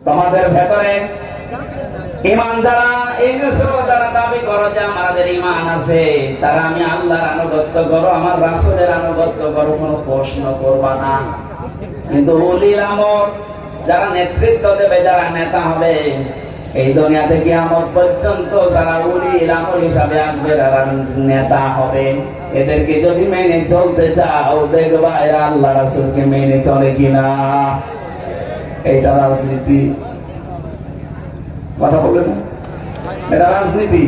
তোমাদের ভেতরে ঈমান যারা এই যারা দাবি করো যে আমাদের ঈমান আছে, তারা আমি আল্লাহর আনুগত্য করো, আমার রাসূলের আনুগত্য করো, কোনো প্রশ্ন করবা না। কিন্তু উলিল আমর যারা নেতৃত্ব দেবে, যারা নেতা হবে এই দুনিয়াতে কিয়ামত পর্যন্ত, যারা উলিল আমর হিসাবে আসবে, যারা নেতা হবে, এদেরকে যদি মেনে চলতে চাও, দেখবা এরা আল্লাহ রাসূলকে মেনে চলে কিনা। এইটা রাজনীতি, কথা বলবেন না, এটা রাজনীতি।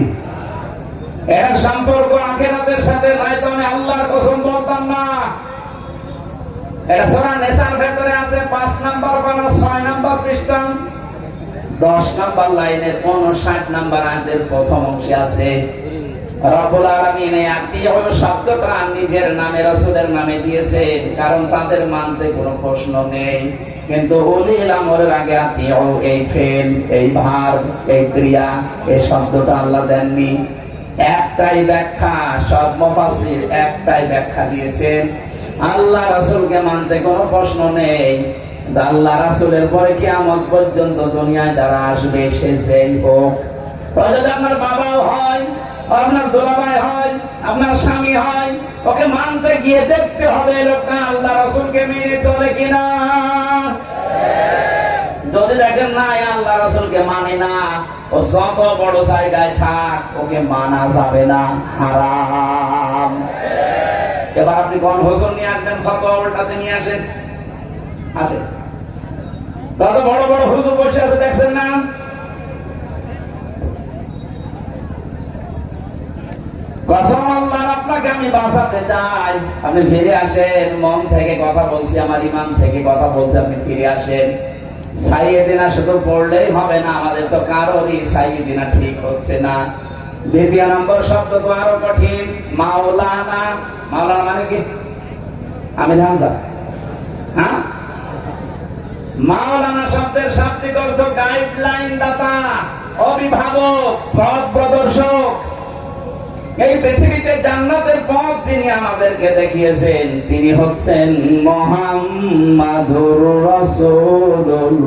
এর সম্পর্ক আখিরাতের সাথে নাই তো আমি আল্লাহর কসম বলতাম না। এটা সূরা নিসার ভেতরে আছে ৫ নাম্বার পারা ৬ নাম্বার পৃষ্ঠা ১০ নাম্বার লাইনের ৫৯ নাম্বার আয়াতের প্রথম অংশে আছে। রব্বুল আলামিন এই আত্মীয় শব্দটা নিজের নামে রাসূলের নামে দিয়েছেন, কারণ তাদের মানতে কোনো প্রশ্ন নেই। কিন্তু উলিল আমরের আগে আত্মীয় এই ফেল, এই ভার, এই ক্রিয়া, এই শব্দটা আল্লাহ দেননি। একটাই ব্যাখ্যা, সব মুফাসসির একটাই ব্যাখ্যা দিয়েছেন, আল্লাহ রাসূলকে মানতে কোনো প্রশ্ন নেই। আল্লাহ রাসূলের পরে কিয়ামত পর্যন্ত দুনিয়ায় যারা আসবে, সে যেই হোক, যদি আপনার বাবাও হয়, আপনার দুলাভাই হয়, আপনার স্বামী হয়, ওকে মানতে গিয়ে দেখতে হবে লোকটা আল্লাহ রাসূলকে মেনে চলে কিনা। যদি দেখেন না আল্লাহ রাসূলকে মানে না, ও যত বড় জায়গায় থাক, ওকে মানা যাবে না, হারাম। এবার আপনি কনফিউশন নিয়ে আসবেন, ফতোয়া উল্টাতে নিয়ে আসেন, আসেন। কত বড় বড় হুজুর বসে আছে দেখছেন না? কসম আল্লাহর, আপনাকে আমি বাঁচাতে চাই, আপনি ফিরে আসেন। মন থেকে কথা বলছি, আমার ঈমান থেকে কথা বলছি, আপনি ফিরে আসেন। সাইয়েদিনা শুধু পড়লেই হবে না, আমাদের তো কারোরই সাইয়েদিনা ঠিক হচ্ছে না। দ্বিতীয় নম্বর শব্দ তো আরো কঠিন, মাওলানা। মাওলানা মানে কি? আমি জানতাম, হ্যাঁ? মাওলানা শব্দের শাব্দিক অর্থ গাইডলাইন দাতা, অভিভাবক, পথ প্রদর্শক। এই পৃথিবীতে জান্নাতের পথ যিনি আমাদেরকে দেখিয়েছেন, তিনি হচ্ছেন মুহাম্মাদুর রাসূলুল্লাহ।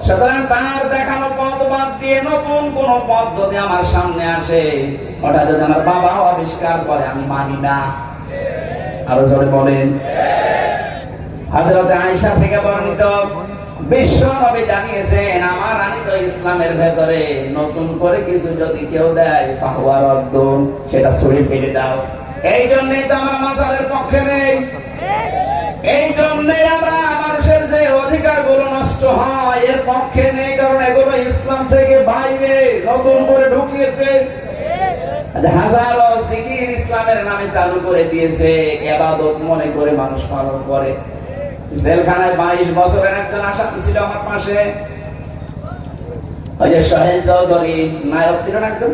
সুতরাং তার দেখানো পথ বাদ দিয়ে নতুন কোন পথ যদি আমার সামনে আসে, ওটা যদি আমার বাবাও আবিষ্কার করে, আমি মানি না। আরো জোরে বলেন। হযরত আয়েশা থেকে বর্ণিত, বিশ্ব নবী জানিয়েছেন, আমার আনিত ইসলামের ভেতরে নতুন করে কিছু যদি কেউ দেয়, ফাহুয়া রদ্দুন, সেটা ছুঁড়ে ফেলে দাও। এই জন্যই তো আমরা মাজারের পক্ষে নেই। এই জন্যই আমরা মানুষের যে অধিকার গুলো নষ্ট হয়, এর পক্ষে নেই, কারণ এগুলো ইসলাম থেকে বাইরে নতুন করে ঢুকিয়েছে। হাজারো জিকির ইসলামের নামে চালু করে দিয়েছে, ইবাদত মনে করে মানুষ পালন করে। জেলখানায় 22 বছরের একজন আসামি ছিল আমার পাশে, ওই যে সোহেল চৌধুরী নায়ক ছিলেন একজন,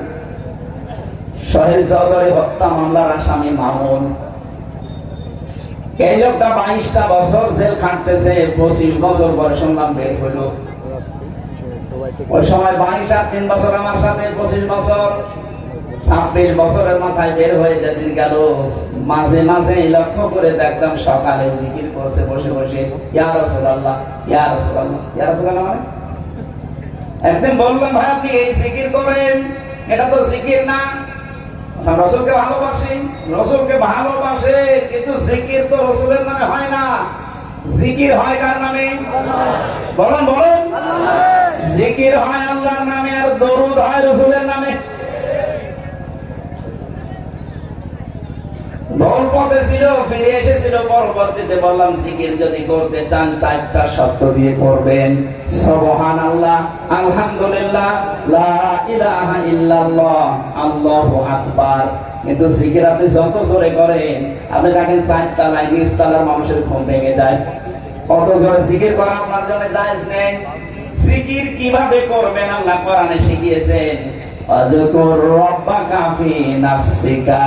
সোহেল চৌধুরী হত্যা মামলার আসামি মামুন। এই লোকটা 22টা বছর জেল খাটতেছে, 25 বছর পরে শুনলাম বের হইল। ওই সময় 22 আর 3 বছর আমার সাথে 25 বছর, 26 বছরের মাথায় বের হয়ে যেদিন গেল, মাঝে মাঝে লক্ষ্য করে দেখতাম সকালে জিকির করছে বসে বসে, ইয়া রাসূলুল্লাহ, ইয়া রাসূলুল্লাহ, ইয়া রাসূলুল্লাহ। মানে একদিন বললাম, ভাই আপনি এই জিকির করেন, এটা তো জিকির না। রাসূলকে ভালোবাসি, রাসূলকে ভালোবাসে, কিন্তু জিকির তো রাসূলের নামে হয় না। জিকির হয় কার নামে? বলেন বলেন। জিকির হয় আল্লাহর নামে, আর দরুদ হয় রাসূলের নামে। ভুল পথে ছিল, ফিরে এসেছিল। পরবর্তীতে বললাম, জিকির যদি করতে চান 4টা শব্দ দিয়ে করবেন, সুবহানাল্লাহ, আলহামদুলিল্লাহ, লা ইলাহা ইল্লাল্লাহ, আল্লাহু আকবার। কিন্তু জিকির আপনি যত জোরে করেন, আপনি দেখেন 4 তলায়, 20 তলার মানুষের ঘুম ভেঙে যায়। অত জোরে জিকির করা আপনার জন্য জায়েজ নেই। জিকির কিভাবে করবেন আল্লাহ কোরআনে শিখিয়েছেন, আযকুর রাব্বাকা ফি নাফসিকা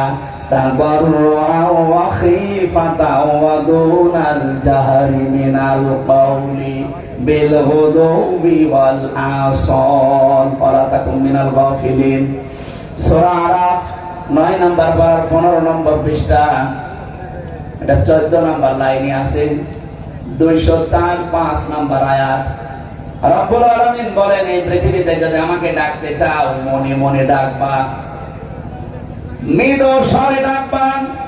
তাদাররুআন ওয়া খীফাতান ওয়া দুনাল জাহরি মিনাল কওলি বিল গুদুবি ওয়াল আসাল ওয়া লা তাকুন মিনাল গাফিলিন। সূরা আরাফ 9 নম্বর পারা 15 নম্বর পৃষ্ঠা, এটা 14 নম্বর লাইনে আছে। 204-5 নম্বর আয়াত। রব্বুল আলামিন বলেন, এই পৃথিবীতে যদি আমাকে ডাকতে চাও মনে মনে ডাকবা, মৃদু স্বরে ডাকবা,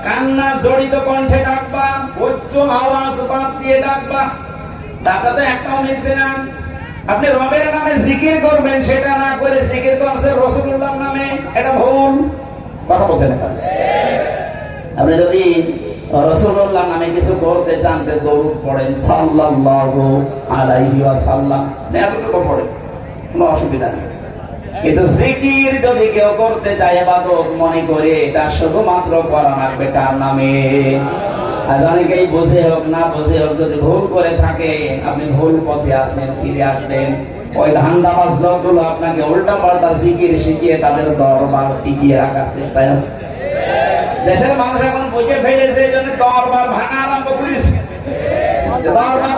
কান্না জড়িত কণ্ঠে ডাকবা, উচ্চ আওয়াজ বাদ দিয়ে ডাকবা। ডাকা তো একটাও মিলছে না। আপনি রবের নামে জিকির করবেন, সেটা না করে জিকির করছেন রাসূলুল্লাহর নামে, এটা ভুল কথা বলছেন। আপনি যদি রাসূলুল্লাহ নামে কিছু করতে চান, দরুদ পড়েন সাল্লাল্লাহু আলাইহি ওয়াসাল্লাম, এতটুকু পড়েন, কোনো অসুবিধা নেই। কিন্তু জিকির যদি কেউ করতে চায় ইবাদত মনে করে, এটা শুধুমাত্র করা লাগবে কার নামে? আর অনেকেই বুঝে হোক না বুঝে হোক, যদি ভুল করে থাকে, আপনি ভুল পথে আছেন, ফিরে আসবেন। ওই ধান্দাবাজ লোকগুলো আপনাকে উল্টা পাল্টা জিকির শিখিয়ে তাদের দরবার টিকিয়ে রাখার চেষ্টায় আছে। দেশের মানুষ এখন বুঝে ফেলেছে, এই জন্য দরবার ভাঙা আরম্ভ করেছে। দরবার